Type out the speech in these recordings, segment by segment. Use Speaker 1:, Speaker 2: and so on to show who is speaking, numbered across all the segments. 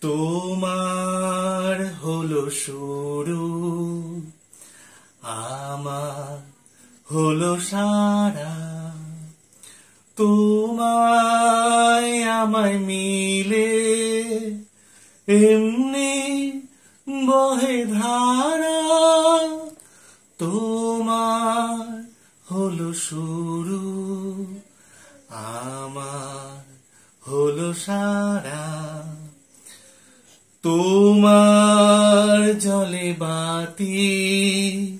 Speaker 1: তোমার হলো শুরু, আমার হলো সারা। তোমায় আমায় মিলে এমনি বহে ধারা। তোমার হলো শুরু, আমার হলো সারা। তোমার জলে বাতি,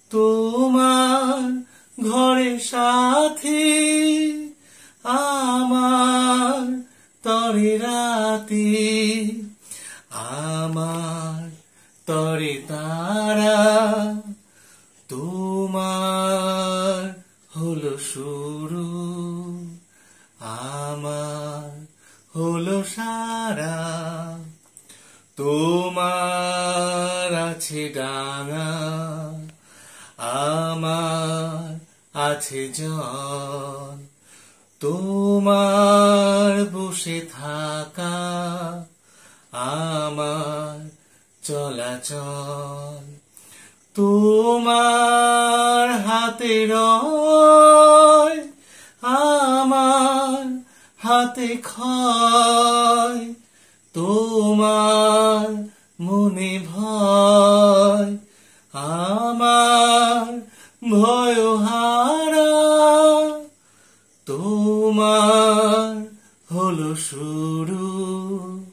Speaker 1: তোমার ঘরে সাথী, আমার তরে রাতি, আমার তরে তারা। তোমার হলো শুরু, আমার হলো সারা। তোমার আছে ডাঙা, আমার আছে জল। তোমার বসে থাকা, আমার চলাচল। তোমার হাতে রয়, আমার হাতে ক্ষয়। তোমার মনে ভয়, আমার ভয়হারা। তোমার হলো শুরু,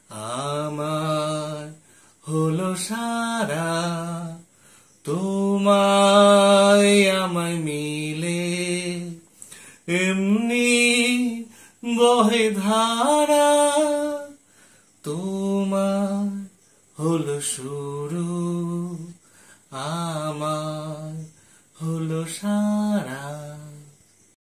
Speaker 1: আমার হলো সারা। তোমায় আমায় মিলে এমনি বহে ধারা। তোমার হলো শুরু, আমার হলো সারা।